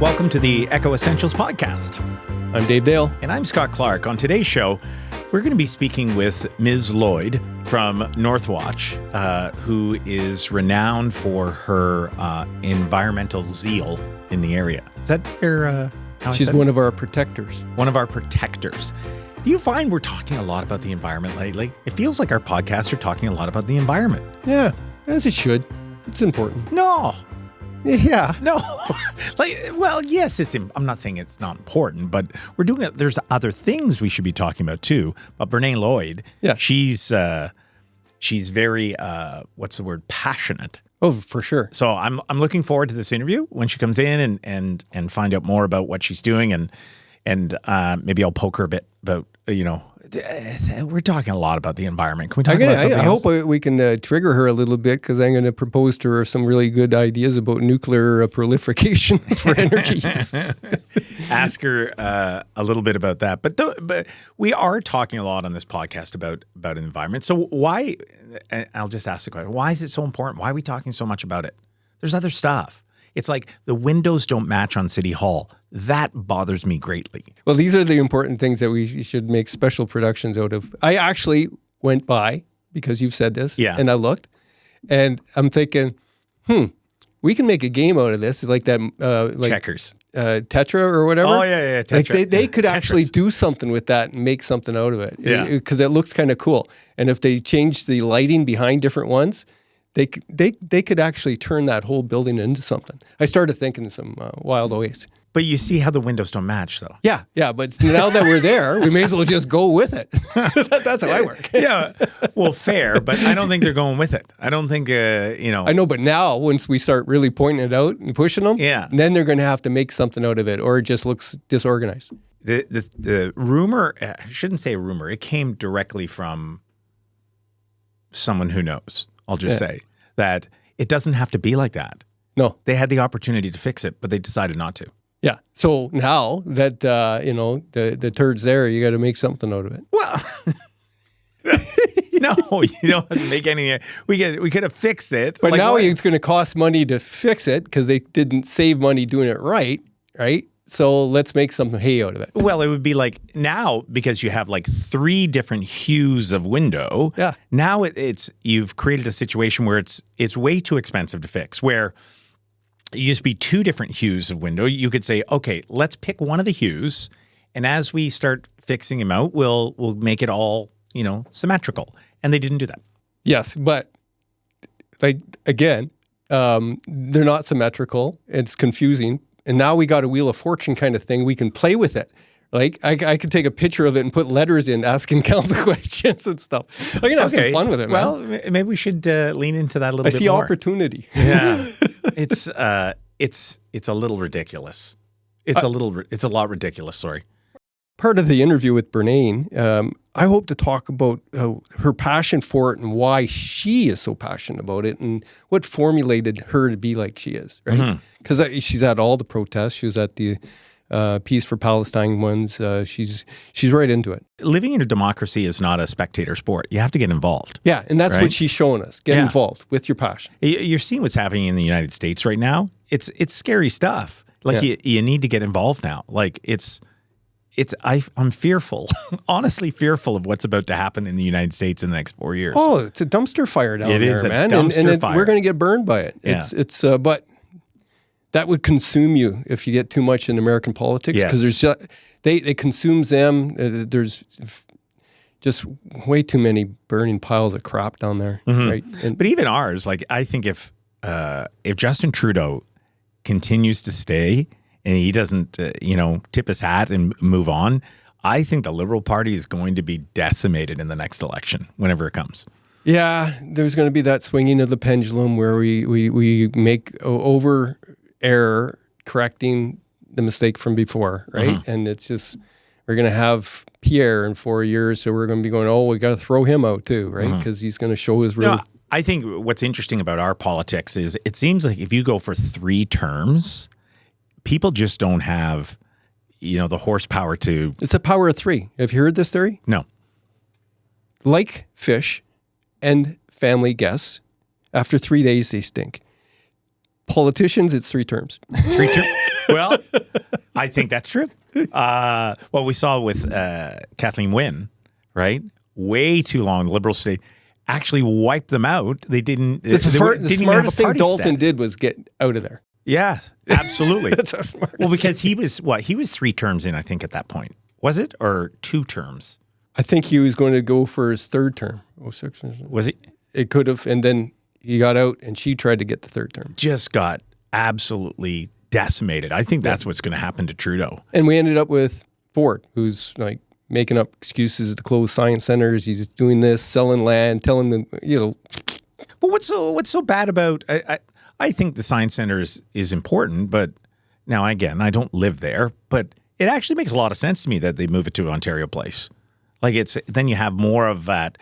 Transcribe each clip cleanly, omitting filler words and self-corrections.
Welcome to the Echo Essentials podcast. I'm Dave Dale. And I'm Scott Clark. On today's show, we're going to be speaking with Ms. Lloyd from Northwatch, who is renowned for her environmental zeal in the area. Is that fair? She's one of our protectors. One of our protectors. Do you find we're talking a lot about the environment lately? It feels like our podcasts are talking a lot about the environment. Yeah, as it should. It's important. No. Yeah. No. Yes, I'm not saying it's not important, but we're doing it. There's other things we should be talking about too. But Brennain Lloyd, yeah, she's very passionate. Oh, for sure. So I'm looking forward to this interview when she comes in and find out more about what she's doing and maybe I'll poke her a bit about, we're talking a lot about the environment. Can we talk about something else? I hope we can trigger her a little bit, because I'm going to propose to her some really good ideas about nuclear proliferation for energy use. Ask her a little bit about that. But we are talking a lot on this podcast about the environment. So why, and I'll just ask the question, why is it so important? Why are we talking so much about it? There's other stuff. It's like the windows don't match on City Hall. That bothers me greatly. Well, these are the important things that we should make special productions out of. I actually went by, because you've said this, and I looked, and I'm thinking, we can make a game out of this, like that, Checkers, Tetra or whatever. Oh yeah, Tetra. Like they could actually do something with that and make something out of it. Yeah, because it looks kind of cool. And if they change the lighting behind different ones, they could actually turn that whole building into something. I started thinking some wild ways. But you see how the windows don't match, though. Yeah. But now that we're there, we may as well just go with it. That's how I work. Yeah. Well, fair, but I don't think they're going with it. I don't think, I know, but now once we start really pointing it out and pushing them, then they're going to have to make something out of it, or it just looks disorganized. The rumor, I shouldn't say rumor, it came directly from someone who knows. I'll just say that it doesn't have to be like that. No. They had the opportunity to fix it, but they decided not to. Yeah. So now that, the turd's there, you got to make something out of it. Well, no, you don't have to make anything. We could have fixed it. But now it's going to cost money to fix it, because they didn't save money doing it right? So let's make some hay out of it. Well, it would be like now, because you have like 3 different hues of window. Yeah. Now you've created a situation where it's way too expensive to fix. Where it used to be 2 different hues of window. You could say, okay, let's pick one of the hues, and as we start fixing them out, we'll make it all symmetrical. And they didn't do that. Yes, but again, they're not symmetrical. It's confusing. And now we got a Wheel of Fortune kind of thing. We can play with it. Like, I could take a picture of it and put letters in, asking council questions and stuff. I'm going to have some fun with it, man. Well, maybe we should lean into that a little bit more. I see opportunity. Yeah. It's a little ridiculous. It's a lot ridiculous, sorry. Part of the interview with Brennain, I hope to talk about her passion for it and why she is so passionate about it and what formulated her to be like she is, right? Because she's at all the protests. She was at the Peace for Palestine ones. She's right into it. Living in a democracy is not a spectator sport. You have to get involved. Yeah, and that's what she's showing us. Get involved with your passion. You're seeing what's happening in the United States right now. It's scary stuff. Like you need to get involved now. Like I'm fearful, honestly fearful of what's about to happen in the United States in the next 4 years. Oh, it's a dumpster fire down there, man. It is a dumpster fire. We're going to get burned by it. Yeah. But that would consume you if you get too much in American politics, because there's it consumes them. There's just way too many burning piles of crap down there, right? But even ours, like, I think if Justin Trudeau continues to stay and he doesn't, tip his hat and move on, I think the Liberal Party is going to be decimated in the next election, whenever it comes. Yeah, there's going to be that swinging of the pendulum where we make over error correcting the mistake from before, right? And it's just, we're going to have Pierre in 4 years, so we're going to be going, we got to throw him out too, right? Because he's going to show his real... I think what's interesting about our politics is it seems like if you go for 3 terms, people just don't have, the horsepower to... It's a power of 3. Have you heard this theory? No. Like fish and family guests, after 3 days, they stink. Politicians, it's 3 terms. 3 terms? Well, I think that's true. What we saw with Kathleen Wynne, right? Way too long. The Liberal state actually wiped them out. They didn't. The smartest thing Dalton did. did was get out of there. Yeah, absolutely. That's the smartest. Well, because he was 3 terms in, I think, at that point. Was it? Or 2 terms? I think he was going to go for his 3rd term. 06. Was he? It could have, and then he got out, and she tried to get the 3rd term. Just got absolutely decimated. I think that's what's going to happen to Trudeau. And we ended up with Ford, who's like making up excuses to close science centers. He's doing this, selling land, telling them, But what's so bad about? I think the science center is important, but now again, I don't live there, but it actually makes a lot of sense to me that they move it to Ontario Place. Like then you have more of that,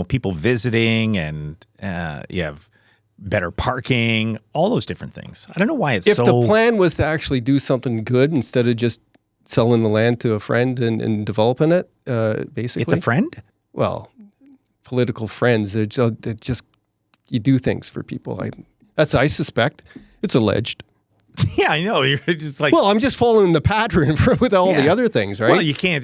people visiting, and you have better parking, all those different things. I don't know why it's If the plan was to actually do something good instead of just selling the land to a friend and developing it, basically. It's a friend? Well, political friends, they're just you do things for people. I suspect. It's alleged. Yeah, I know. You're just like... Well, I'm just following the pattern with all the other things, right? Well, you can't...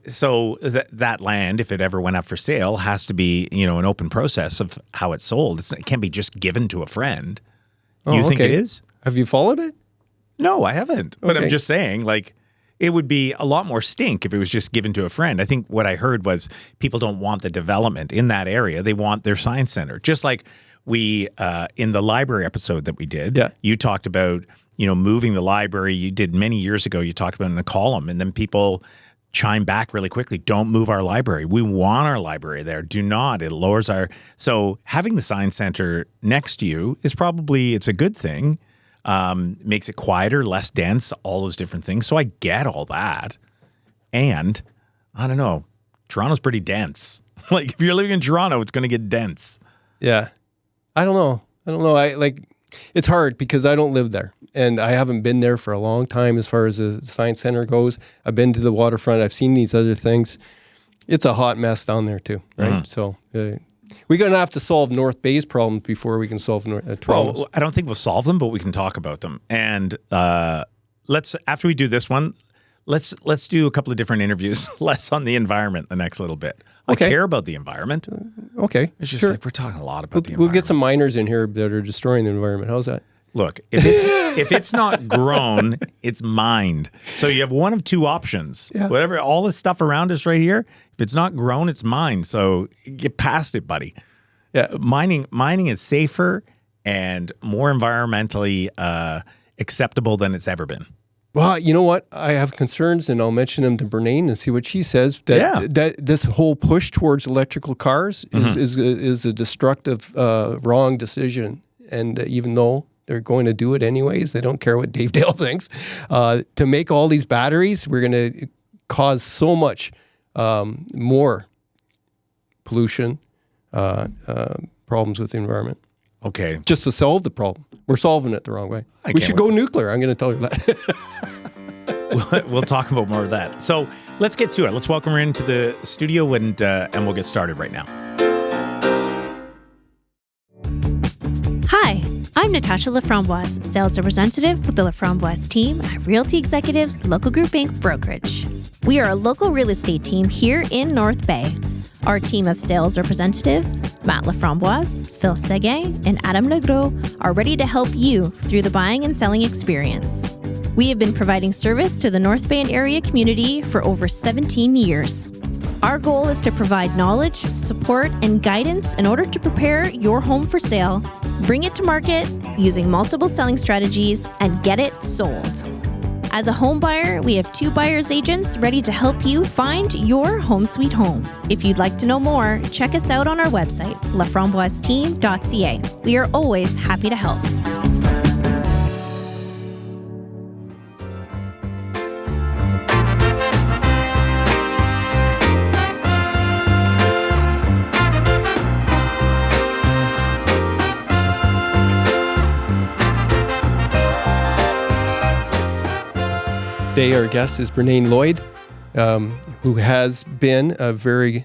so that land, if it ever went up for sale, has to be, an open process of how it's sold. It can't be just given to a friend. You think it is? Have you followed it? No, I haven't. But Okay. I'm just saying, it would be a lot more stink if it was just given to a friend. I think what I heard was people don't want the development in that area. They want their science center. Just like we, in the library episode that we did, you talked about, moving the library. You did many years ago. You talked about it in a column, and then people chime back really quickly. Don't move our library. We want our library there. Do not. It lowers our... So having the science center next to you is it's a good thing. Makes it quieter, less dense, all those different things. So I get all that. And I don't know, Toronto's pretty dense. If you're living in Toronto, it's going to get dense. Yeah. I don't know. It's hard because I don't live there, and I haven't been there for a long time as far as the science center goes. I've been to the waterfront. I've seen these other things. It's a hot mess down there too, right? Mm-hmm. So we're going to have to solve North Bay's problems before we can solve Toronto's. Well, I don't think we'll solve them, but we can talk about them. And after we do this one, let's do a couple of different interviews, less on the environment the next little bit. Okay. I care about the environment. Okay. It's just we're talking a lot about the environment. We'll get some miners in here that are destroying the environment. How's that? Look, if it's not grown, it's mined. So you have one of 2 options. Yeah. Whatever, all this stuff around us right here, if it's not grown, it's mined. So get past it, buddy. Yeah. Mining is safer and more environmentally acceptable than it's ever been. Well, you know what? I have concerns, and I'll mention them to Brennain and see what she says. That this whole push towards electrical cars is a destructive, wrong decision. And even though they're going to do it anyways, they don't care what Dave Dale thinks. To make all these batteries, we're going to cause so much more pollution, problems with the environment. Okay. Just to solve the problem. We're solving it the wrong way. We should go nuclear. I'm going to tell you that. We'll talk about more of that. So let's get to it. Let's welcome her into the studio, and we'll get started right now. Hi, I'm Natasha Laframboise, sales representative with the Laframboise team at Realty Executives Local Group Inc. Brokerage. We are a local real estate team here in North Bay. Our team of sales representatives, Matt Laframboise, Phil Seguin, and Adam Legros, are ready to help you through the buying and selling experience. We have been providing service to the North Bay and area community for over 17 years. Our goal is to provide knowledge, support, and guidance in order to prepare your home for sale, bring it to market using multiple selling strategies, and get it sold. As a home buyer, we have 2 buyer's agents ready to help you find your home sweet home. If you'd like to know more, check us out on our website, laframboiseteam.ca. We are always happy to help. Today, our guest is Brennain Lloyd, who has been a very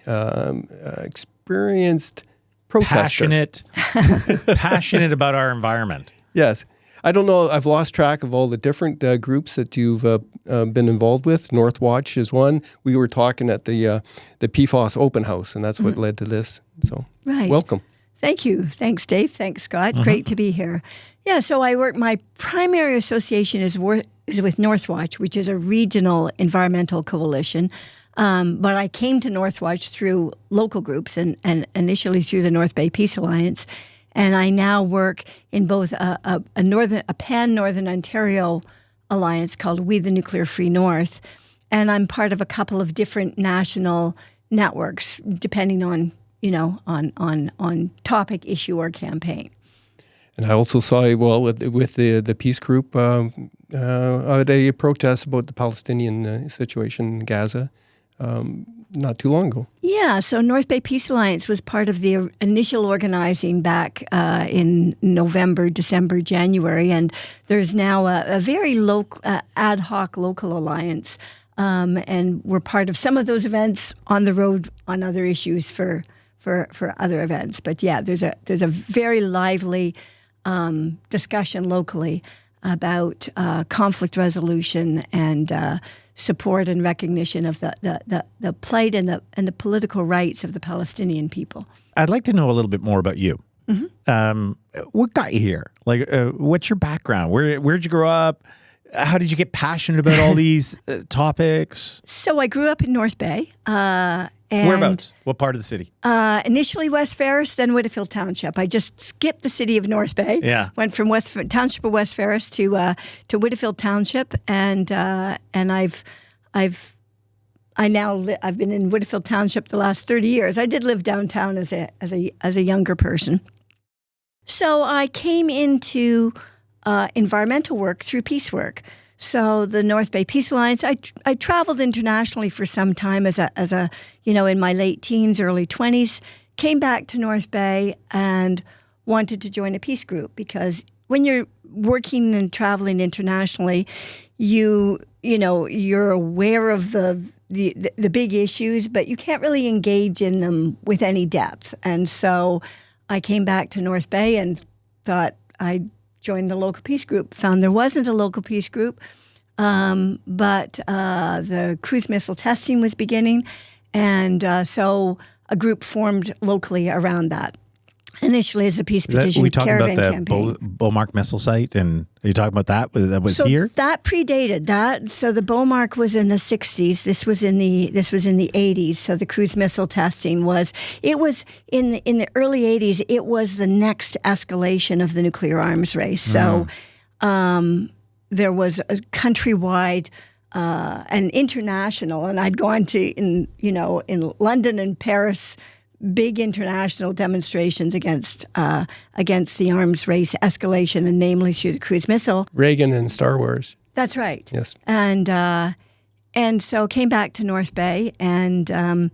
experienced protester. Passionate about our environment. Yes. I don't know. I've lost track of all the different groups that you've been involved with. Northwatch is one. We were talking at the PFAS open house, and that's what led to this. So, welcome. Thank you. Thanks, Dave. Thanks, Scott. Great to be here. Yeah, so my primary association is with Northwatch, which is a regional environmental coalition. But I came to Northwatch through local groups and initially through the North Bay Peace Alliance. And I now work in both a pan-Northern Ontario alliance called We the Nuclear Free North. And I'm part of a couple of different national networks, depending on topic, issue, or campaign. And I also saw, with the peace group at a protest about the Palestinian situation in Gaza not too long ago. Yeah, so North Bay Peace Alliance was part of the initial organizing back in November, December, January, and there's now a very local, ad hoc local alliance, and we're part of some of those events on the road on other issues for other events. But yeah, there's a very lively discussion locally about conflict resolution and support and recognition of the plight and the political rights of the Palestinian people. I'd like to know a little bit more about you. What got you here? Like, what's your background? Where'd you grow up? How did you get passionate about all these topics? So I grew up in North Bay. And whereabouts? What part of the city? Initially West Ferris, then Whitfield Township. I just skipped the city of North Bay. Yeah. Went from Township of West Ferris to Whitfield Township, and I've been in Whitfield Township the last 30 years. I did live downtown as a younger person. So I came into environmental work through peace work. So the North Bay Peace Alliance, I traveled internationally for some time as a in my late teens, early 20s, came back to North Bay and wanted to join a peace group, because when you're working and traveling internationally, you're aware of the big issues, but you can't really engage in them with any depth. And so I came back to North Bay and thought I'd joined the local peace group, found there wasn't a local peace group, but the cruise missile testing was beginning, and so a group formed locally around that. Initially as a peace petition caravan campaign. Beaumark missile site, and are you talking about that? That was here? That predated that. So the Beaumark was in the 60s. This was in the 80s. So the cruise missile testing was in the early 80s. It was the next escalation of the nuclear arms race. So there was a countrywide and international, and I'd gone to in London and Paris, big international demonstrations against the arms race escalation, and namely through the cruise missile. Reagan and Star Wars. That's right. Yes. And so came back to North Bay and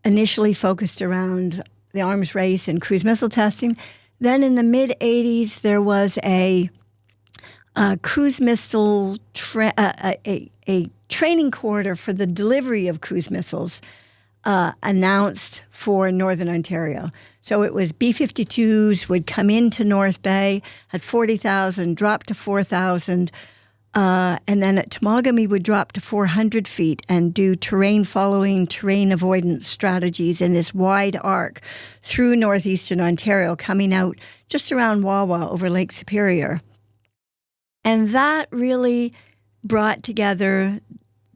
initially focused around the arms race and cruise missile testing. Then in the mid-'80s, there was a cruise missile a training quarter for the delivery of cruise missiles announced for Northern Ontario. So it was B-52s would come into North Bay at 40,000, drop to 4,000, and then at Temagami would drop to 400 feet and do terrain following, terrain avoidance strategies in this wide arc through northeastern Ontario, coming out just around Wawa over Lake Superior. And that really brought together.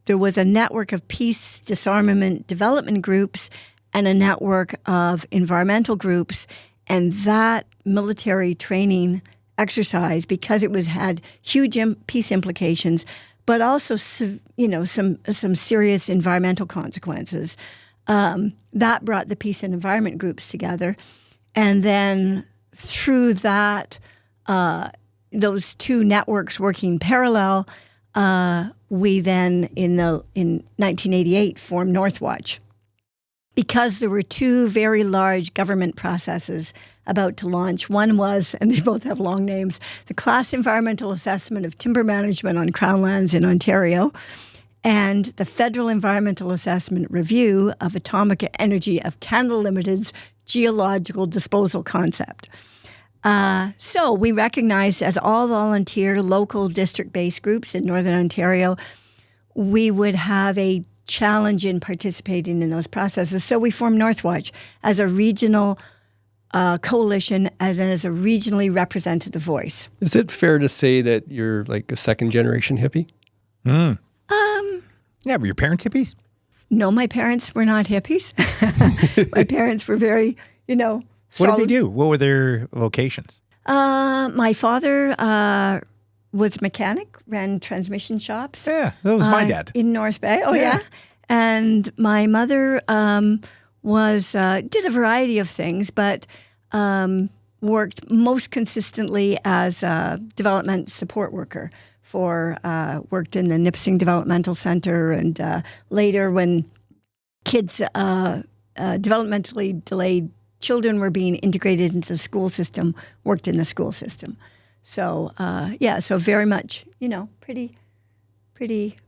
There was a network of peace, disarmament, development groups, and a network of environmental groups. And that military training exercise, because it had huge peace implications, but also some serious environmental consequences, that brought the peace and environment groups together. And then through that, those two networks working parallel, we then, in 1988, formed Northwatch, because there were two very large government processes about to launch. One was, and they both have long names, the Class Environmental Assessment of Timber Management on Crown Lands in Ontario, and the Federal Environmental Assessment Review of Atomic Energy of Canada Limited's Geological Disposal Concept. So we recognized as all volunteer local district-based groups in Northern Ontario, we would have a challenge in participating in those processes. So we formed Northwatch as a regional coalition, as a regionally representative voice. Is it fair to say that you're like a second-generation hippie? Yeah, were your parents hippies? No, my parents were not hippies. My parents were very, What solid. did they do? What were their vocations? My father was a mechanic, ran transmission shops. Yeah, that was my dad. In North Bay. Oh, yeah. And my mother did a variety of things, but worked most consistently as a development support worker worked in the Nipissing Developmental Center, and later when kids, developmentally delayed children were being integrated into the school system, worked in the school system. So, so very much, pretty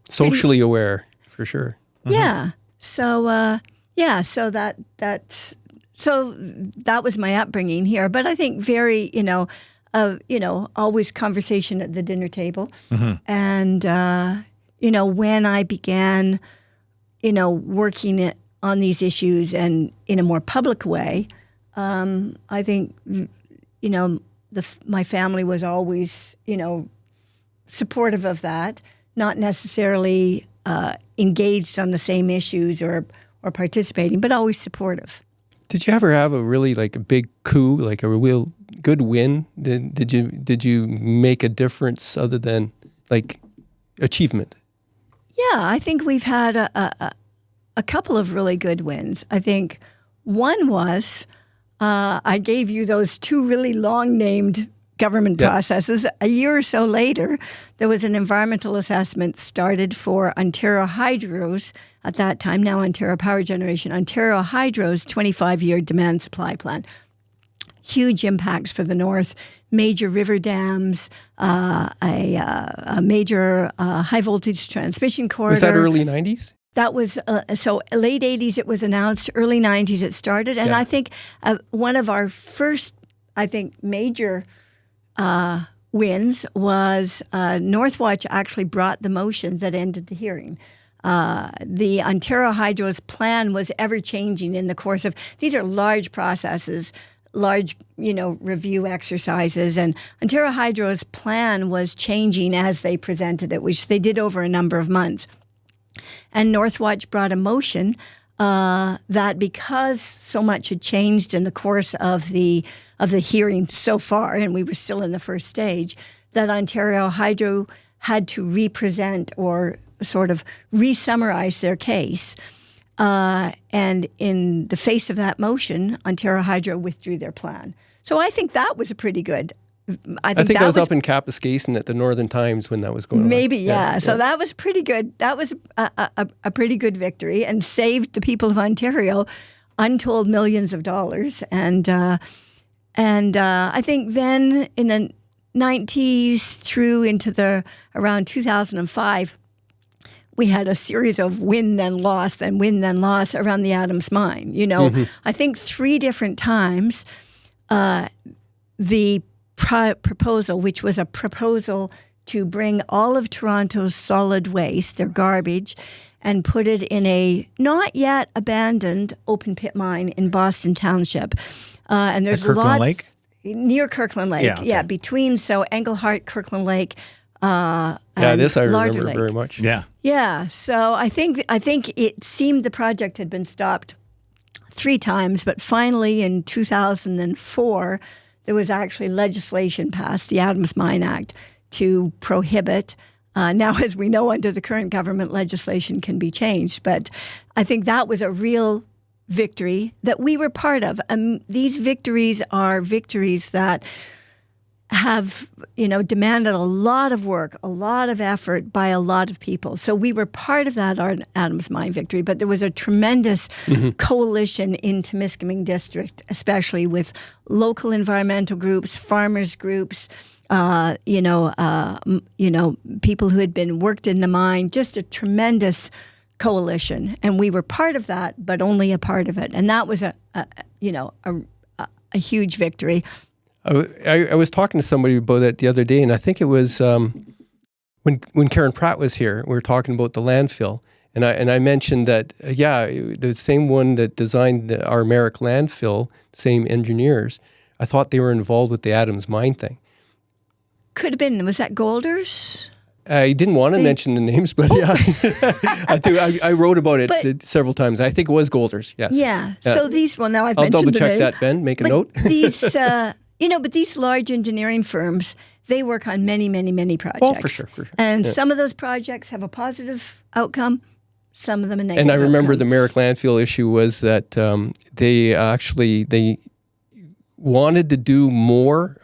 Socially aware, for sure. Yeah. So that was my upbringing here. But I think very, always conversation at the dinner table. And, when I began, working on these issues and in a more public way, I think, my family was always, supportive of that, not necessarily engaged on the same issues or participating, but always supportive. Did you ever have a really like a big coup, like a real good win? Did you make a difference other than like achievement? Yeah, I think we've had a couple of really good wins. I think one was I gave you those two really long named government processes. A year or so later, there was an environmental assessment started for Ontario Hydro's, at that time, now Ontario Power Generation, Ontario Hydro's 25-year demand supply plan. Huge impacts for the north, major river dams, a major high voltage transmission corridor. Was that early 90s? That was, so late 80s it was announced, early 90s it started. And I think one of our first, major wins was Northwatch actually brought the motion that ended the hearing. The Ontario Hydro's plan was ever changing in the course of, these are large processes, large, review exercises. And Ontario Hydro's plan was changing as they presented it, which they did over a number of months. And Northwatch brought a motion that because so much had changed in the course of the hearing so far, and we were still in the first stage, that Ontario Hydro had to represent or sort of re-summarize their case. And in the face of that motion, Ontario Hydro withdrew their plan. So I think that was a pretty good. I think I was up in Kapuskasing at the Northern Times when that was going on. Maybe, yeah. So that was pretty good. That was a pretty good victory and saved the people of Ontario untold millions of dollars. And I think then in the 90s through into around 2005, we had a series of win then loss around the Adams Mine. I think 3 different times the proposal, which was a proposal to bring all of Toronto's solid waste, their garbage, and put it in a not yet abandoned open pit mine in Boston Township. And there's Kirkland Lake? Near Kirkland Lake. Yeah, okay. Between Englehart, Kirkland Lake, and this I Larder remember Lake. very much. Yeah. Yeah, so I think it seemed the project had been stopped 3 times, but finally in 2004, there was actually legislation passed, the Adams Mine Act, to prohibit. Now, as we know, under the current government, legislation can be changed. But I think that was a real victory that we were part of. These victories are victories that have, demanded a lot of work, a lot of effort by a lot of people. So we were part of that Adams Mine victory, but there was a tremendous coalition in Temiskaming District, especially with local environmental groups, farmers groups, people who had worked in the mine, just a tremendous coalition. And we were part of that, but only a part of it. And that was a huge victory. I was talking to somebody about that the other day, and I think it was when Karen Pratt was here. We were talking about the landfill, and I mentioned that the same one that designed our Merrick landfill, same engineers. I thought they were involved with the Adams Mine thing. Could have been. Was that Golders? I didn't want to mention the names, but yeah, I wrote about it several times. I think it was Golders. Yes. Yeah. So these. Well, now I'll double check that, Ben. Make a note. These, but these large engineering firms, they work on many, many, many projects. Oh, for sure. And some of those projects have a positive outcome. Some of them a negative. And I remember outcome. the Merrick landfill issue was that they wanted to do more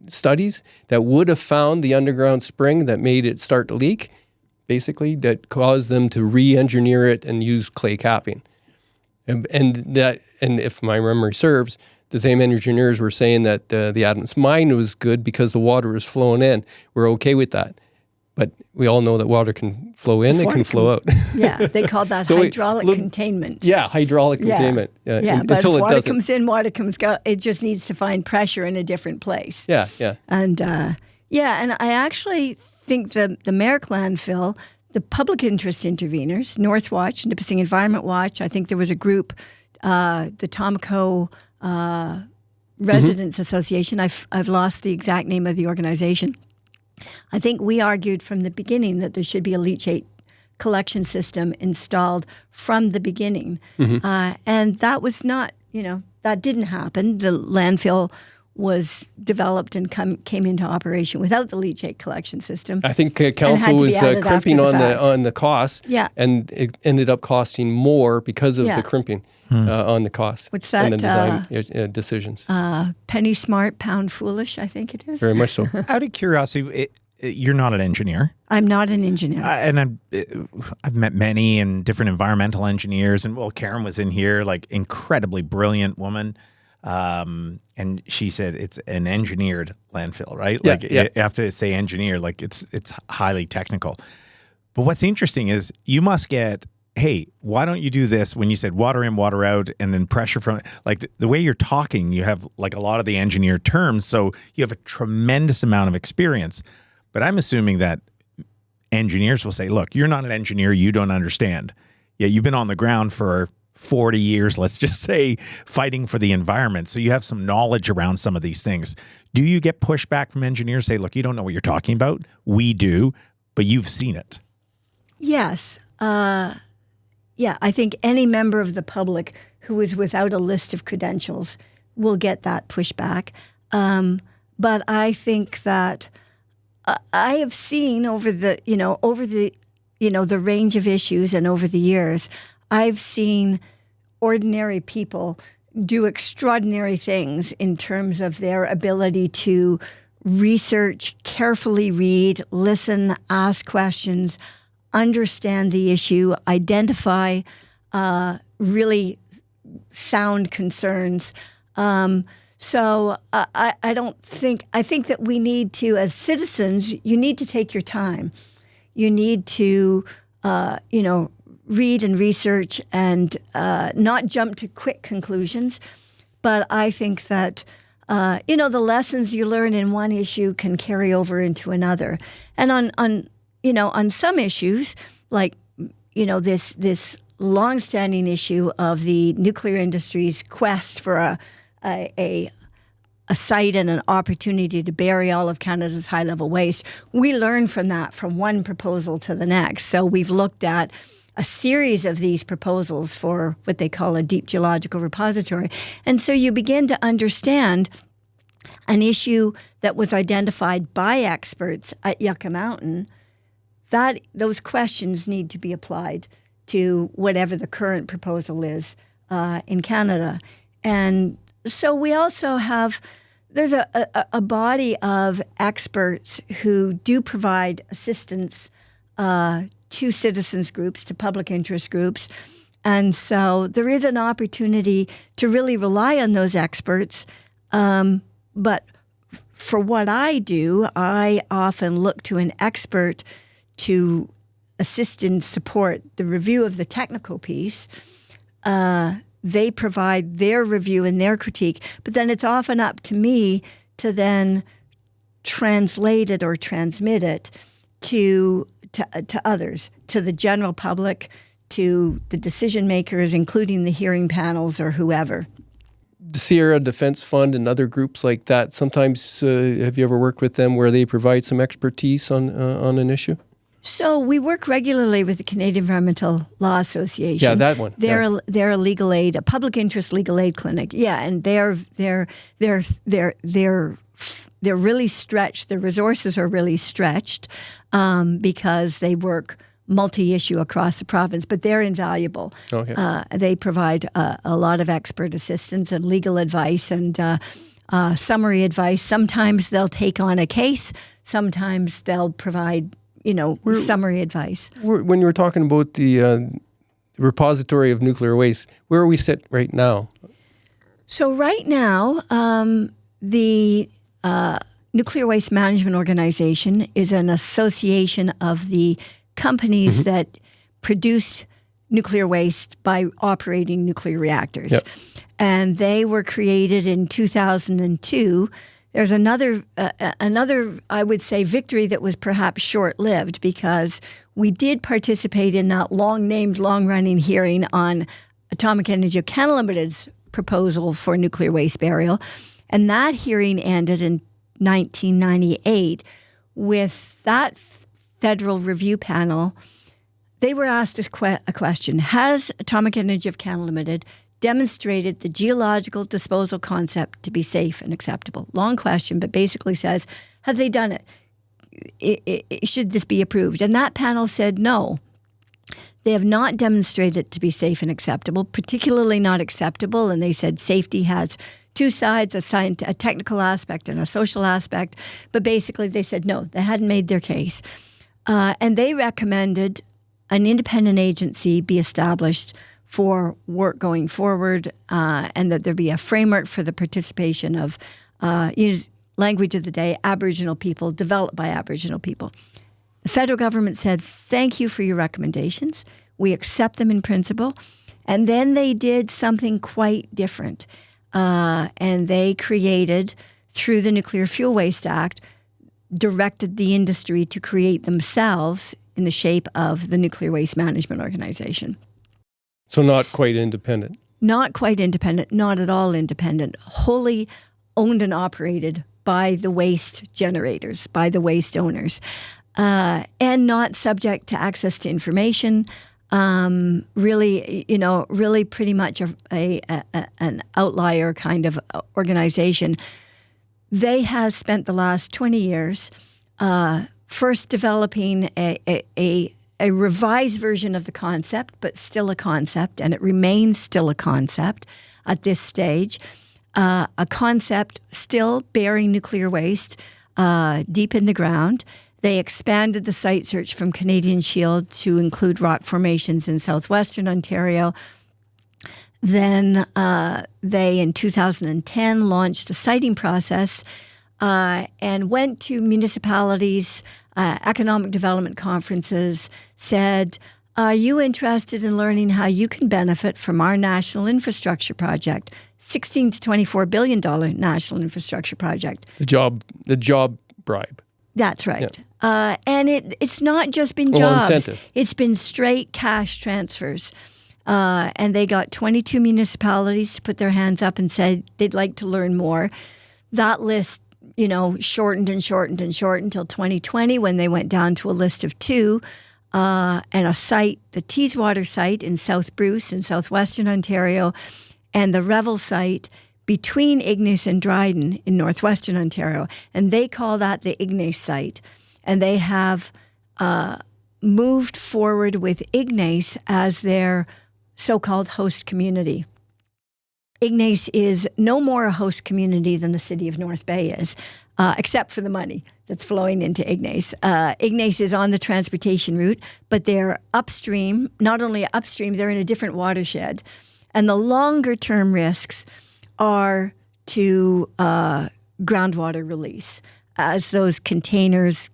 studies that would have found the underground spring that made it start to leak, basically, that caused them to re-engineer it and use clay capping. And if my memory serves, the same engineers were saying that the Adams Mine was good because the water was flowing in. We're okay with that. But we all know that water can flow in, it can flow out. Yeah, they called that hydraulic containment. Yeah, hydraulic containment. But until if it water doesn't. comes in, water comes out. It just needs to find pressure in a different place. Yeah. And and I actually think the Merrick landfill, the public interest interveners, Northwatch, Nipissing Environment Watch, I think there was a group, the Tomaco Residents Association. I've lost the exact name of the organization. I think we argued from the beginning that there should be a leachate collection system installed from the beginning. And that was not, that didn't happen. The landfill was developed and came into operation without the leachate collection system. I think council was crimping on the cost, and it ended up costing more because of the crimping on the cost. What's that? And the design decisions. Penny smart, pound foolish, I think it is. Very much so. Out of curiosity, you're not an engineer. I'm not an engineer. And I've met many and different environmental engineers. And Karen was in here, like incredibly brilliant woman. And she said it's an engineered landfill, right? You have to say engineer, like it's highly technical. But what's interesting is you must get, hey, why don't you do this when you said water in, water out, and then pressure from, like the way you're talking, you have like a lot of the engineered terms. So you have a tremendous amount of experience. But I'm assuming that engineers will say, look, you're not an engineer, you don't understand. Yeah, you've been on the ground for 40 years, let's just say, fighting for the environment. So you have some knowledge around some of these things. Do you get pushback from engineers? Say, look, you don't know what you're talking about. We do, but you've seen it. Yes. I think any member of the public who is without a list of credentials will get that pushback. But I think that I have seen over the range of issues and over the years, I've seen ordinary people do extraordinary things in terms of their ability to research, carefully read, listen, ask questions, understand the issue, identify really sound concerns. So I think that we need to, as citizens, you need to take your time. You need to, read and research and not jump to quick conclusions. But I think that, the lessons you learn in one issue can carry over into another. And on some issues, like, this longstanding issue of the nuclear industry's quest for a site and an opportunity to bury all of Canada's high-level waste, we learn from that from one proposal to the next. So we've looked at a series of these proposals for what they call a deep geological repository. And so you begin to understand an issue that was identified by experts at Yucca Mountain, that those questions need to be applied to whatever the current proposal is in Canada. And so we also have, there's a body of experts who do provide assistance to citizens groups, to public interest groups. And so there is an opportunity to really rely on those experts. But for what I do, I often look to an expert to assist and support the review of the technical piece. they provide their review and their critique, but then it's often up to me to then translate it or transmit it to others, to the general public, to the decision makers, including the hearing panels or whoever. The Sierra Defense Fund and other groups like that, sometimes have you ever worked with them where they provide some expertise on an issue? So we work regularly with the Canadian Environmental Law Association. Yeah, that one. They're a legal aid, a public interest legal aid clinic. Yeah, and they're really stretched. Their resources are really stretched because they work multi-issue across the province, but they're invaluable. Okay. They provide a lot of expert assistance and legal advice and summary advice. Sometimes they'll take on a case. Sometimes they'll provide, summary advice. When you were talking about the repository of nuclear waste, where are we sit right now? So right now, the Nuclear Waste Management Organization is an association of the companies that produce nuclear waste by operating nuclear reactors. Yep. And they were created in 2002. There's another, I would say, victory that was perhaps short-lived because we did participate in that long-named, long-running hearing on Atomic Energy of Canada Limited's proposal for nuclear waste burial. And that hearing ended in 1998 with that federal review panel. They were asked a question: has Atomic Energy of Canada Limited demonstrated the geological disposal concept to be safe and acceptable? Long question, but basically says, have they done it? Should this be approved? And that panel said no. They have not demonstrated it to be safe and acceptable, particularly not acceptable. And they said safety has two sides, a technical aspect and a social aspect. But basically they said no, they hadn't made their case. And they recommended an independent agency be established for work going forward, and that there be a framework for the participation of, language of the day, Aboriginal people, developed by Aboriginal people. The federal government said, thank you for your recommendations. We accept them in principle. And then they did something quite different. And they created, through the Nuclear Fuel Waste Act, directed the industry to create themselves in the shape of the Nuclear Waste Management Organization. So not quite independent. Not quite independent, not at all independent, wholly owned and operated by the waste generators, by the waste owners, and not subject to access to information. Really pretty much an outlier kind of organization. They have spent the last 20 years first developing a revised version of the concept, but still a concept, and it remains still a concept at this stage. A concept still bearing nuclear waste deep in the ground. They expanded the site search from Canadian Shield to include rock formations in southwestern Ontario. Then they, in 2010, launched a siting process and went to municipalities, economic development conferences, said, are you interested in learning how you can benefit from our national infrastructure project, $16 to $24 billion national infrastructure project? The job bribe. That's right. Yeah. And it's not just been well, jobs. Incentive. It's been straight cash transfers. And they got 22 municipalities to put their hands up and said they'd like to learn more. That list, shortened and shortened and shortened until 2020 when they went down to a list of 2. And a site, the Teeswater site in South Bruce in southwestern Ontario, and the Revel site between Ignace and Dryden in northwestern Ontario. And they call that the Ignace site. And they have moved forward with Ignace as their so-called host community. Ignace is no more a host community than the city of North Bay is, except for the money that's flowing into Ignace. Ignace is on the transportation route, but they're upstream. Not only upstream, they're in a different watershed. And the longer-term risks are to groundwater release as those containers,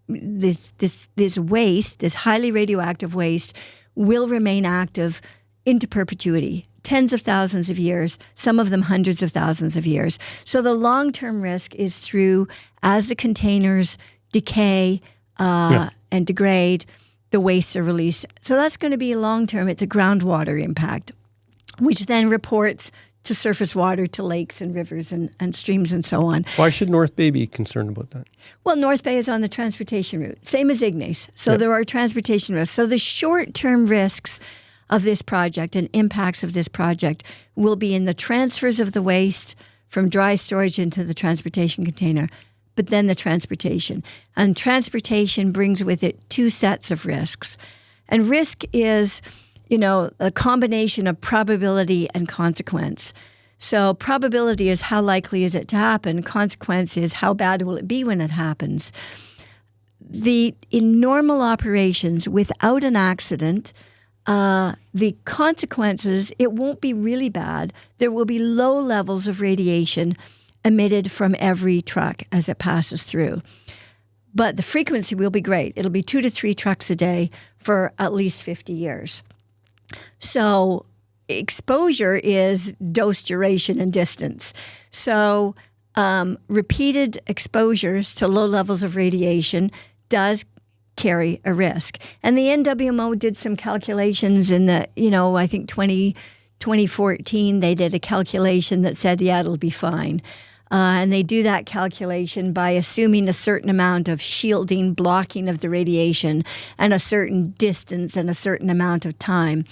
this waste, this highly radioactive waste, will remain active into perpetuity tens of thousands of years, some of them hundreds of thousands of years. So the long-term risk is through as the containers decay and degrade, the wastes are released. So that's going to be long-term. It's a groundwater impact, which then reports to surface water, to lakes and rivers and streams and so on. Why should North Bay be concerned about that? Well, North Bay is on the transportation route, same as Ignace. So there are transportation risks. So the short-term risks of this project and impacts of this project will be in the transfers of the waste from dry storage into the transportation container, but then the transportation. And transportation brings with it two sets of risks. And risk is, a combination of probability and consequence. So probability is how likely is it to happen. Consequence is how bad will it be when it happens. In normal operations, without an accident, the consequences, it won't be really bad. There will be low levels of radiation emitted from every truck as it passes through. But the frequency will be great. It'll be 2 to 3 trucks a day for at least 50 years. So exposure is dose duration and distance. So repeated exposures to low levels of radiation does carry a risk. And the NWMO did some calculations in the, I think 2014, they did a calculation that said, it'll be fine. And they do that calculation by assuming a certain amount of shielding, blocking of the radiation, and a certain distance and a certain amount of time.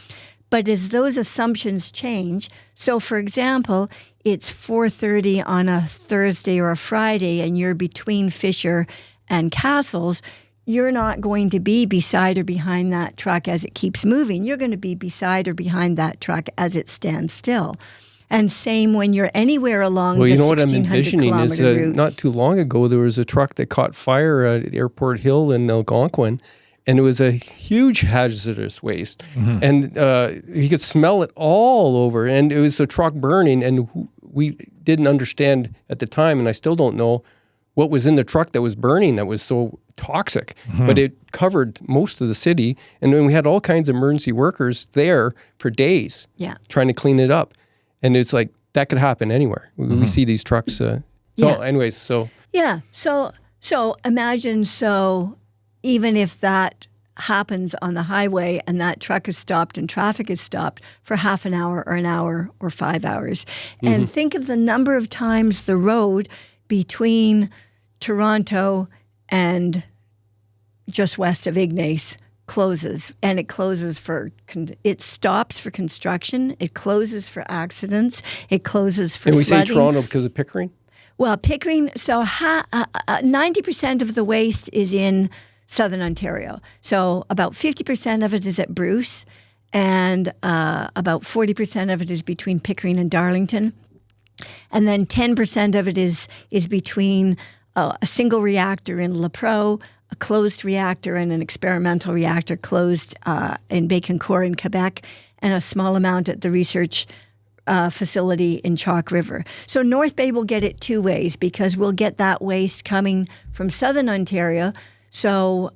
But as those assumptions change, so for example, it's 4:30 on a Thursday or a Friday, and you're between Fisher and Castles, you're not going to be beside or behind that truck as it keeps moving. You're going to be beside or behind that truck as it stands still. And same when you're anywhere along the 1,600 what I'm envisioning is route. Not too long ago, there was a truck that caught fire at Airport Hill in Algonquin, and it was a huge hazardous waste. Mm-hmm. And you could smell it all over, and it was a truck burning, and we didn't understand at the time, and I still don't know, what was in the truck that was burning that was so toxic. Mm-hmm. But it covered most of the city, and then we had all kinds of emergency workers there for days trying to clean it up. And it's like, that could happen anywhere. Mm-hmm. We see these trucks. Anyways. Yeah. So imagine, even if that happens on the highway and that truck is stopped and traffic is stopped for half an hour or an hour or 5 hours. Mm-hmm. And think of the number of times the road between Toronto and just west of Ignace closes, and it closes it stops for construction, it closes for accidents, it closes for flooding. And we say Toronto because of Pickering? Well, Pickering, 90% of the waste is in Southern Ontario. So about 50% of it is at Bruce, and about 40% of it is between Pickering and Darlington. And then 10% of it is between a single reactor in Lapro, a closed reactor and an experimental reactor closed in Bécancour in Quebec, and a small amount at the research facility in Chalk River. So North Bay will get it two ways, because we'll get that waste coming from Southern Ontario. So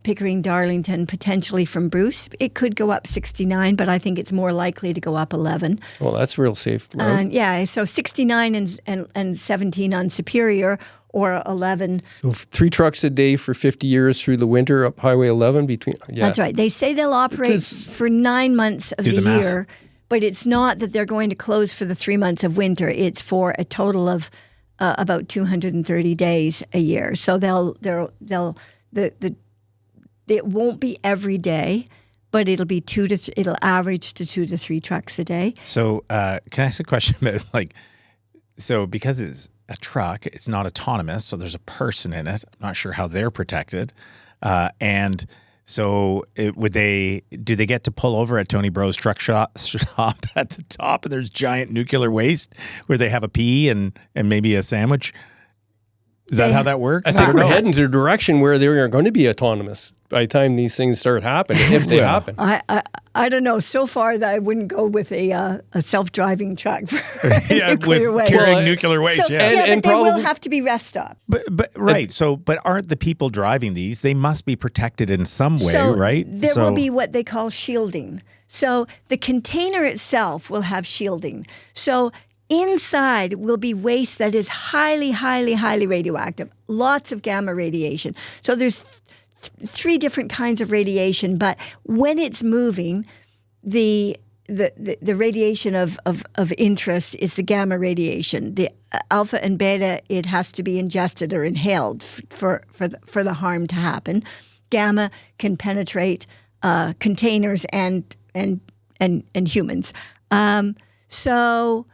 Pickering, Darlington, potentially from Bruce. It could go up 69, but I think it's more likely to go up 11. Well, that's real safe. So 69 and 17 on Superior, or 11. So 3 trucks a day for 50 years through the winter up Highway 11 between. Yeah. That's right. They say they'll operate for 9 months of the year, but it's not that they're going to close for the 3 months of winter. It's for a total of about 230 days a year. So it won't be every day, but it'll be it'll average to 2 to 3 trucks a day. So can I ask a question about because it's a truck, it's not autonomous, so there's a person in it. I'm not sure how they're protected. And so do they get to pull over at Tony Bro's truck shop at the top, and there's giant nuclear waste where they have a pee and maybe a sandwich? Is that how that works? I think we're heading to a direction where they're going to be autonomous by the time these things start happening, if they happen. I don't know. So far, that I wouldn't go with a self-driving truck for nuclear with waste. carrying nuclear waste. So, yeah. but there will have to be rest stops. But aren't the people driving these? They must be protected in some way, So right? There will be what they call shielding. So the container itself will have shielding. So inside will be waste that is highly, highly, highly radioactive. Lots of gamma radiation. So there's three different kinds of radiation, but when it's moving, the radiation of interest is the gamma radiation. The alpha and beta, it has to be ingested or inhaled for the harm to happen. Gamma can penetrate containers and humans. So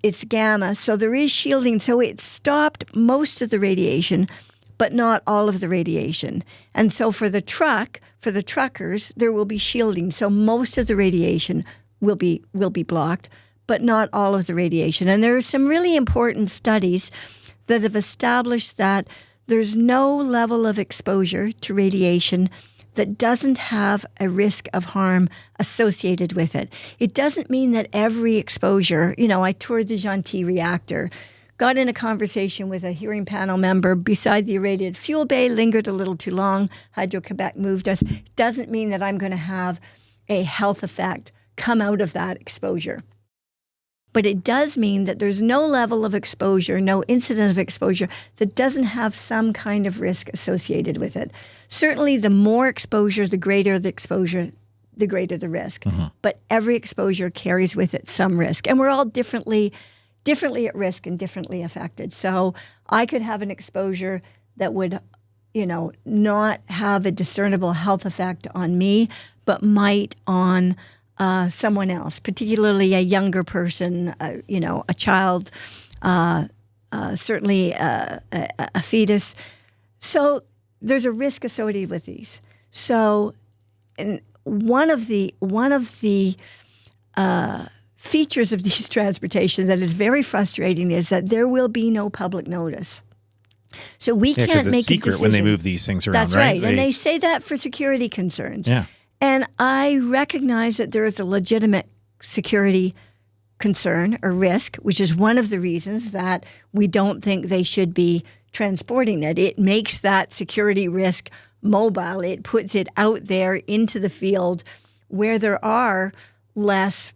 it's gamma. So there is shielding. So it stopped most of the radiation, but not all of the radiation. And so for the truckers, there will be shielding. So most of the radiation will be blocked, but not all of the radiation. And there are some really important studies that have established that there's no level of exposure to radiation that doesn't have a risk of harm associated with it. It doesn't mean that every exposure, I toured the Gentil reactor, got in a conversation with a hearing panel member beside the irradiated fuel bay, lingered a little too long, Hydro-Quebec moved us. Doesn't mean that I'm going to have a health effect come out of that exposure. But it does mean that there's no level of exposure, no incident of exposure that doesn't have some kind of risk associated with it. Certainly, the more exposure, the greater the exposure, the greater the risk. Mm-hmm. But every exposure carries with it some risk. And we're all differently at risk and differently affected. So I could have an exposure that would, not have a discernible health effect on me, but might on someone else, particularly a younger person, a child, certainly a fetus. So there's a risk associated with these. So, and one of the features of these transportation that is very frustrating is that there will be no public notice. So we can't make a secret when they move these things around. That's right. And they say that for security concerns. Yeah. And I recognize that there is a legitimate security concern or risk, which is one of the reasons that we don't think they should be transporting it. It makes that security risk mobile. It puts it out there into the field where there are less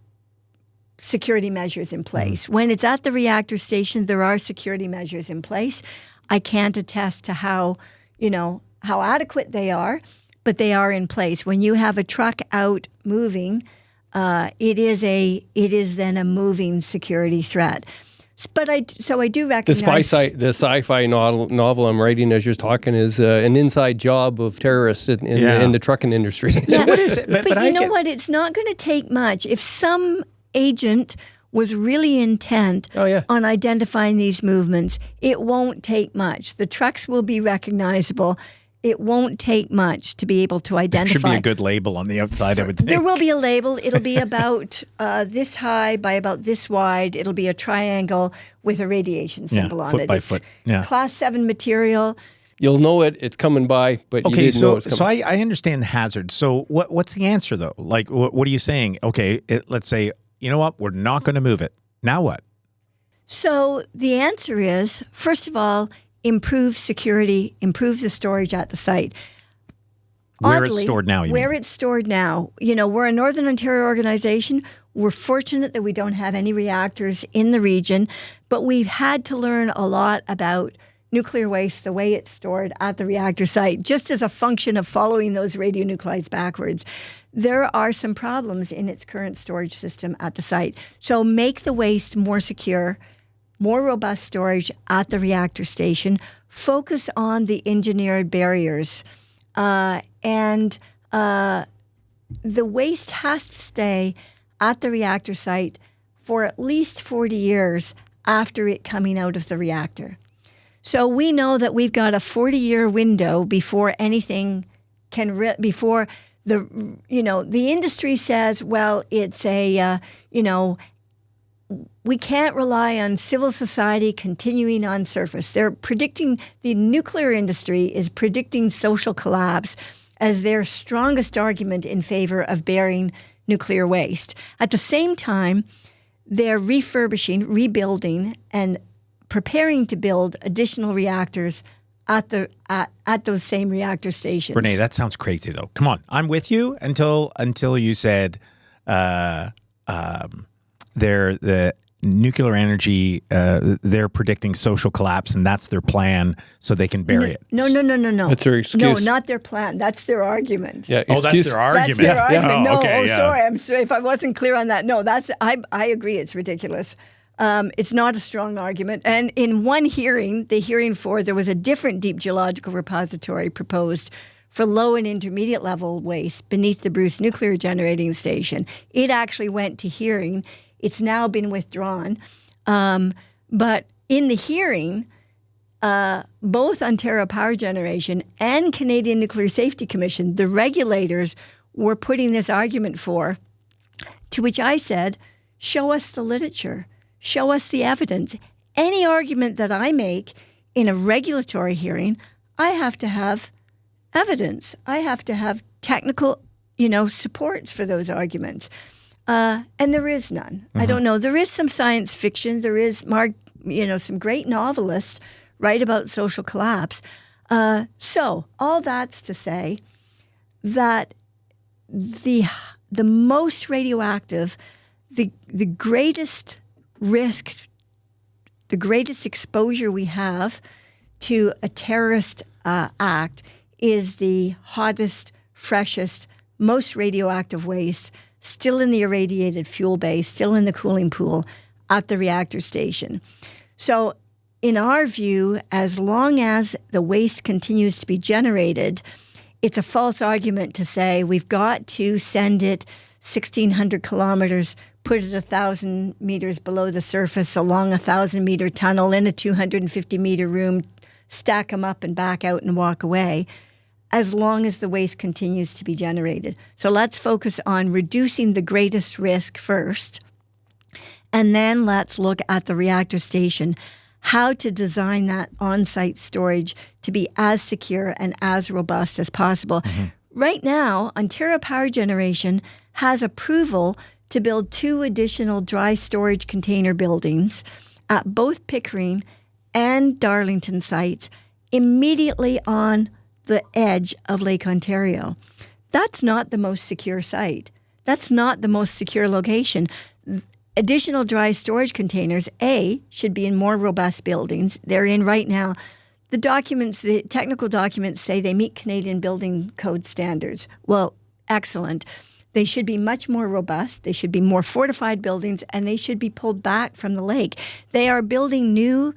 security measures in place. Mm-hmm. When it's at the reactor station, there are security measures in place. I can't attest to how adequate they are, but they are in place. When you have a truck out moving, it is then a moving security threat. But I do recognize the sci-fi novel I'm writing as you're talking is an inside job of terrorists in the trucking industry. Yeah. So what is it? But you know what? It's not going to take much. If some agent was really intent on identifying these movements, it won't take much. The trucks will be recognizable. It won't take much to be able to identify. There should be a good label on the outside, I would think. There will be a label. It'll be about this high by about this wide. It'll be a triangle with a radiation symbol on foot it. By it's foot. Yeah. Class 7 material. You'll know it's coming by, but you didn't know it's coming. So I understand the hazard. So what's the answer, though? Like, what are you saying? Okay, let's say, you know what? We're not going to move it. Now what? So the answer is, first of all, improve security, improve the storage at the site. Where it's stored now, you Where mean? it's stored now. We're a Northern Ontario organization. We're fortunate that we don't have any reactors in the region, but we've had to learn a lot about nuclear waste, the way it's stored at the reactor site, just as a function of following those radionuclides backwards. There are some problems in its current storage system at the site. So make the waste more secure, more robust storage at the reactor station, focus on the engineered barriers, and the waste has to stay at the reactor site for at least 40 years after it coming out of the reactor. So we know that we've got a 40-year window before anything can, before the industry says, well, it's a, we can't rely on civil society continuing on surface. They're predicting, the nuclear industry is predicting social collapse as their strongest argument in favor of burying nuclear waste. At the same time, they're refurbishing, rebuilding, and preparing to build additional reactors at those same reactor stations. Brennain, that sounds crazy though. Come on, I'm with you until you said the nuclear energy, they're predicting social collapse, and that's their plan, so they can bury it. No. That's their excuse. No, not their plan. That's their argument. Yeah, Oh, that's their argument. That's their argument. Oh, No, okay, yeah. sorry. I'm sorry if I wasn't clear on that. No, I agree. It's ridiculous. It's not a strong argument. And in one hearing, there was a different deep geological repository proposed for low and intermediate level waste beneath the Bruce Nuclear Generating Station. It actually went to hearing. It's now been withdrawn. But in the hearing, both Ontario Power Generation and Canadian Nuclear Safety Commission, the regulators, were putting this argument for, to which I said, show us the literature, show us the evidence. Any argument that I make in a regulatory hearing, I have to have evidence. I have to have technical, supports for those arguments. And there is none. I don't know. There is some science fiction. There is, some great novelists write about social collapse. So all that's to say that the most radioactive, the greatest risk, the greatest exposure we have to a terrorist act is the hottest, freshest, most radioactive waste still in the irradiated fuel bay, still in the cooling pool at the reactor station. So in our view, as long as the waste continues to be generated, it's a false argument to say we've got to send it 1,600 kilometers, put it 1,000 meters below the surface, along a 1,000-meter tunnel, in a 250-meter room, stack them up and back out and walk away, as long as the waste continues to be generated. So let's focus on reducing the greatest risk first, and then let's look at the reactor station, how to design that on-site storage to be as secure and as robust as possible. Right now, Ontario Power Generation has approval to build 2 additional dry storage container buildings at both Pickering and Darlington sites immediately on the edge of Lake Ontario. That's not the most secure site. That's not the most secure location. Additional dry storage containers, should be in more robust buildings. They're in right now. The technical documents say they meet Canadian Building Code standards. Well, excellent. They should be much more robust. They should be more fortified buildings, and they should be pulled back from the lake. They are building new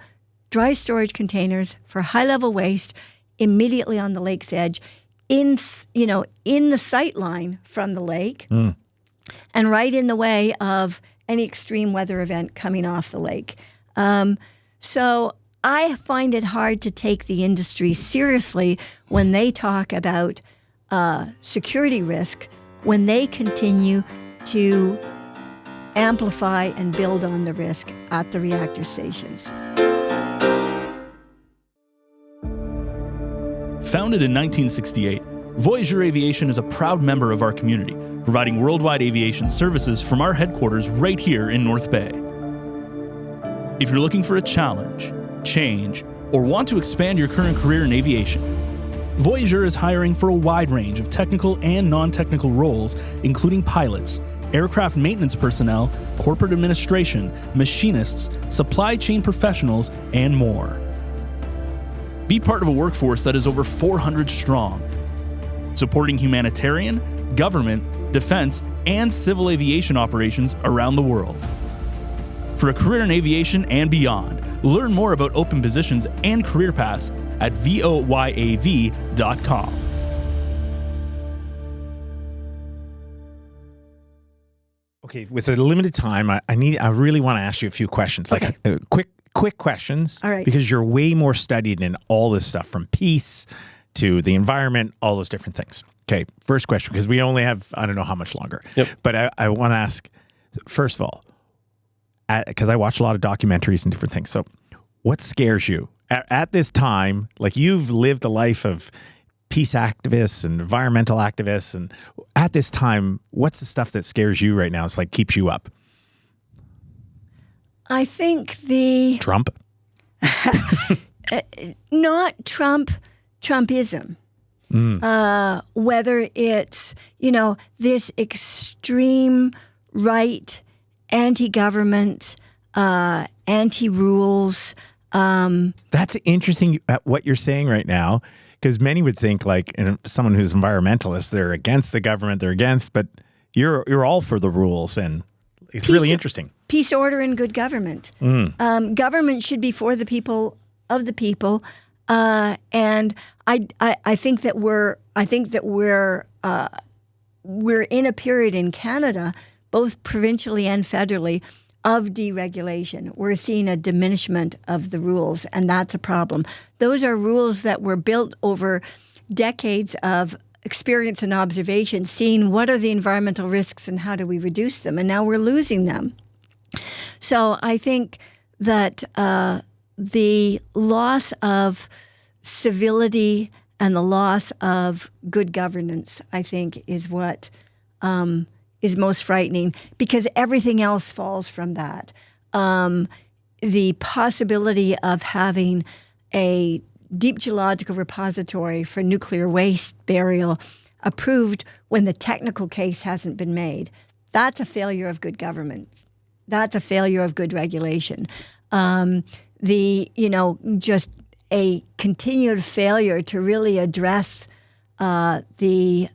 dry storage containers for high-level waste immediately on the lake's edge, in the sight line from the lake, and right in the way of any extreme weather event coming off the lake. So I find it hard to take the industry seriously when they talk about security risk, when they continue to amplify and build on the risk at the reactor stations. Founded in 1968, Voyageur Aviation is a proud member of our community, providing worldwide aviation services from our headquarters right here in North Bay. If you're looking for a challenge, change, or want to expand your current career in aviation, Voyageur is hiring for a wide range of technical and non-technical roles, including pilots, aircraft maintenance personnel, corporate administration, machinists, supply chain professionals, and more. Be part of a workforce that is over 400 strong, supporting humanitarian, government, defense, and civil aviation operations around the world. For a career in aviation and beyond, learn more about open positions and career paths at voyav.com. Okay, with a limited time, I really want to ask you a few questions, like quick questions, All right. because you're way more studied in all this stuff, from peace to the environment, all those different things. Okay, first question, because we only have, I don't know how much longer. Yep. But I want to ask, first of all, because I watch a lot of documentaries and different things. So what scares you at this time? Like, you've lived a life of peace activists and environmental activists, and at this time, what's the stuff that scares you right now? It's like keeps you up. I think Trump. Not Trumpism. Whether it's, this extreme right, anti-government, anti-rules. That's interesting what you're saying right now, because many would think, like, someone who's environmentalist, they're against the government, they're against, but you're all for the rules, and it's really interesting. Peace, order, and good government. Government should be for the people, of the people, and I think that we're in a period in Canada, both provincially and federally, of deregulation. We're seeing a diminishment of the rules, and that's a problem. Those are rules that were built over decades of experience and observation, seeing what are the environmental risks and how do we reduce them, and now we're losing them. So I think that the loss of civility and the loss of good governance, I think, is what is most frightening, because everything else falls from that. The possibility of having a deep geological repository for nuclear waste burial approved when the technical case hasn't been made, that's a failure of good government. That's a failure of good regulation. Just a continued failure to really address the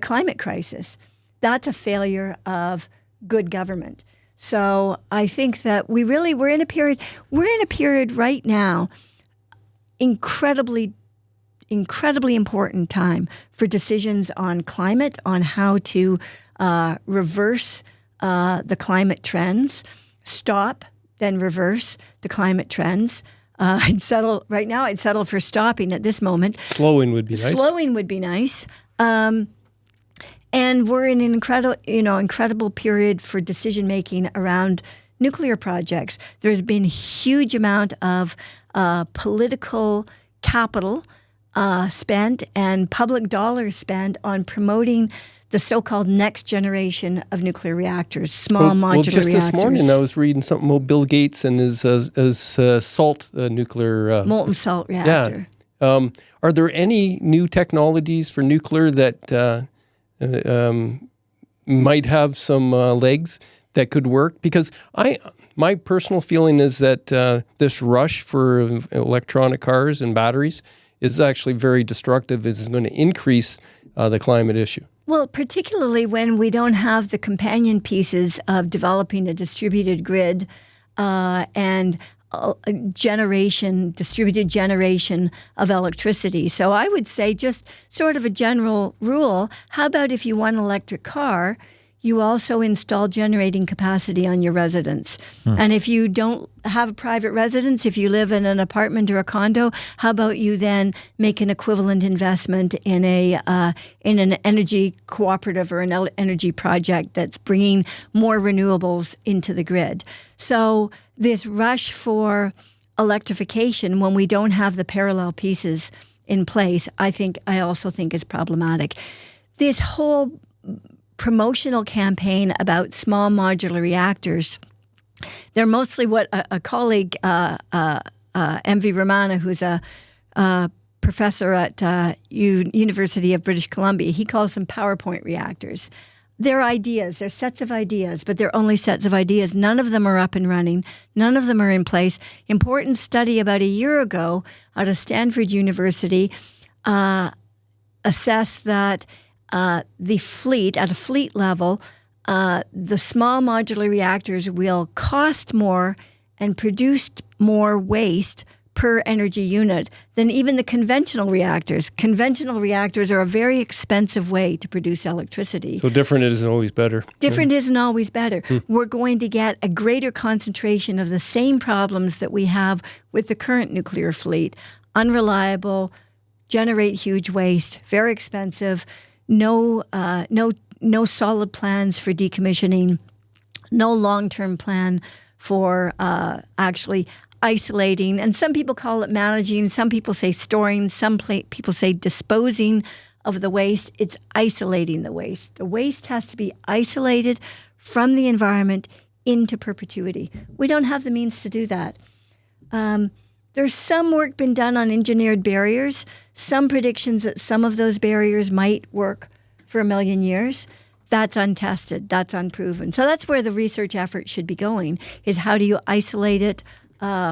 climate crisis. That's a failure of good government. So I think that we're in a period right now, incredibly important time for decisions on climate, on how to reverse the climate trends, stop, then reverse the climate trends. I'd settle for stopping at this moment. Slowing would be nice. And we're in an incredible period for decision making around nuclear projects. There's been a huge amount of political capital spent and public dollars spent on promoting the so-called next generation of nuclear reactors, small modular reactors. This morning I was reading something about Bill Gates and his salt nuclear... molten salt reactor. Yeah. Are there any new technologies for nuclear that might have some legs that could work? Because my personal feeling is that this rush for electronic cars and batteries is actually very destructive. It's going to increase the climate issue. Well, particularly when we don't have the companion pieces of developing a distributed grid and distributed generation of electricity. So I would say, just sort of a general rule, how about if you want an electric car, you also install generating capacity on your residence. And if you don't have a private residence, if you live in an apartment or a condo, how about you then make an equivalent investment in an energy cooperative or an energy project that's bringing more renewables into the grid. So this rush for electrification, when we don't have the parallel pieces in place, I also think is problematic. This whole promotional campaign about small modular reactors, they're mostly what a colleague, M.V. Romana, who's a professor at University of British Columbia, he calls them PowerPoint reactors. They're ideas. They're sets of ideas, but they're only sets of ideas. None of them are up and running. None of them are in place. Important study about a year ago out of Stanford University assessed that the fleet, at a fleet level, the small modular reactors will cost more and produce more waste per energy unit than even the conventional reactors. Conventional reactors are a very expensive way to produce electricity. So different isn't always better. Different isn't always better. We're going to get a greater concentration of the same problems that we have with the current nuclear fleet. Unreliable, generate huge waste, very expensive, no solid plans for decommissioning, no long-term plan for actually isolating. And some people call it managing. Some people say storing. Some people say disposing of the waste. It's isolating the waste. The waste has to be isolated from the environment into perpetuity. We don't have the means to do that. There's some work been done on engineered barriers, some predictions that some of those barriers might work for 1 million years. That's untested, that's unproven. So that's where the research effort should be going, is how do you isolate it? In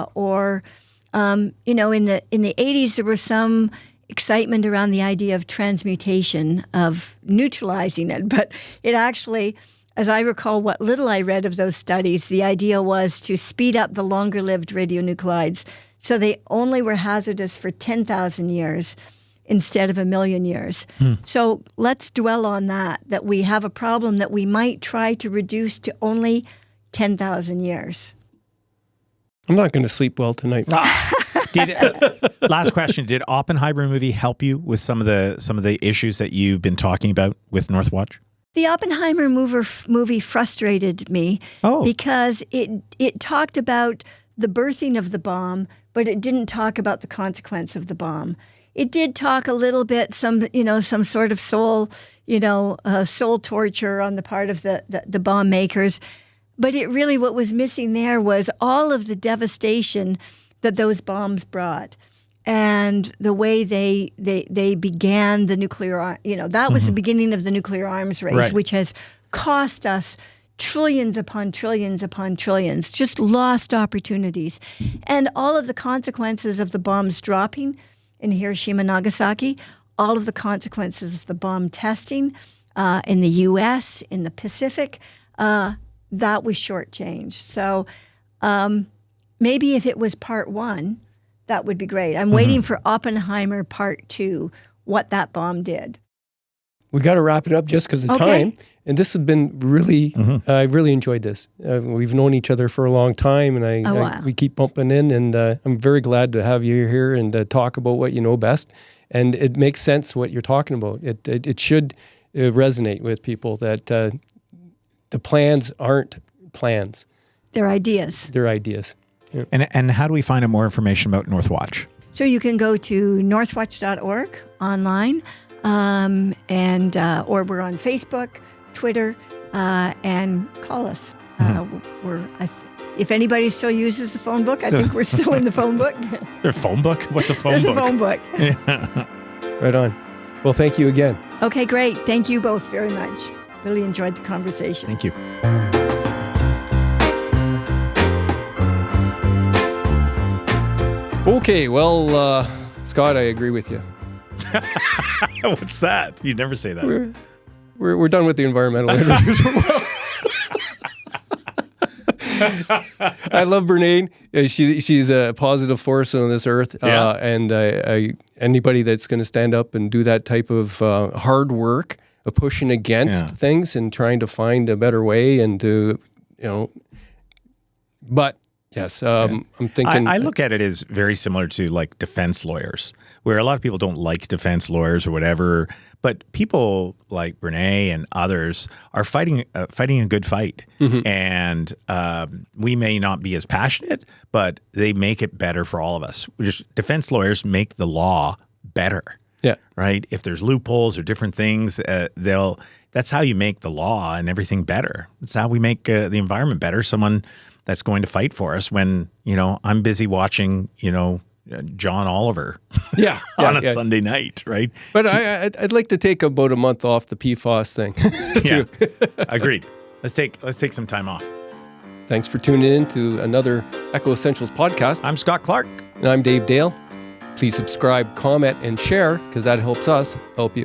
the 80s, there was some excitement around the idea of transmutation, of neutralizing it. But it actually, as I recall what little I read of those studies, the idea was to speed up the longer-lived radionuclides so they only were hazardous for 10,000 years instead of 1 million years. So let's dwell on that we have a problem that we might try to reduce to only 10,000 years. I'm not going to sleep well tonight. Last question: did Oppenheimer movie help you with some of the issues that you've been talking about with Northwatch? The Oppenheimer movie frustrated me because it talked about the birthing of the bomb, but it didn't talk about the consequence of the bomb. It did talk a little bit, some sort of soul torture on the part of the bomb makers. But it really, what was missing there was all of the devastation that those bombs brought, and the way they began the nuclear. That was the beginning of the nuclear arms race, right, which has cost us trillions upon trillions upon trillions, just lost opportunities, and all of the consequences of the bombs dropping in Hiroshima and Nagasaki, all of the consequences of the bomb testing in the U.S., in the Pacific. That was shortchanged. So maybe if it was part 1, that would be great. I'm waiting for Oppenheimer part 2, what that bomb did. We got to wrap it up just because of time. And this has been really, I really enjoyed this. We've known each other for a long time, and we keep bumping in, and I'm very glad to have you here and talk about what you know best. And it makes sense what you're talking about. It should resonate with people that the plans aren't plans. They're ideas. They're ideas. Yeah. And how do we find out more information about Northwatch? So you can go to northwatch.org online, or we're on Facebook, Twitter, and call us. If anybody still uses the phone book, I think we're still in the phone book. A phone book? What's a phone There's book? There's a phone book. Yeah. Right on. Well, thank you again. Okay, great. Thank you both very much. Really enjoyed the conversation. Thank you. Okay, well, Scott, I agree with you. What's that? You'd never say that. We're done with the environmental interviews for a while. I love Brennain. She's a positive force on this earth. Yeah. And anybody that's going to stand up and do that type of hard work of pushing against things and trying to find a better way and to, but yes, I'm thinking. I look at it as very similar to like defense lawyers, where a lot of people don't like defense lawyers or whatever, but people like Brennain and others are fighting a good fight. And we may not be as passionate, but they make it better for all of us. Defense lawyers make the law better. Yeah. Right. If there's loopholes or different things, that's how you make the law and everything better. It's how we make the environment better. Someone that's going to fight for us when, I'm busy watching, John Oliver on a Sunday night, right? But I'd like to take about a month off the PFAS thing. Yeah, agreed. Let's take some time off. Thanks for tuning in to another Echo Essentials podcast. I'm Scott Clark. And I'm Dave Dale. Please subscribe, comment, and share, because that helps us help you.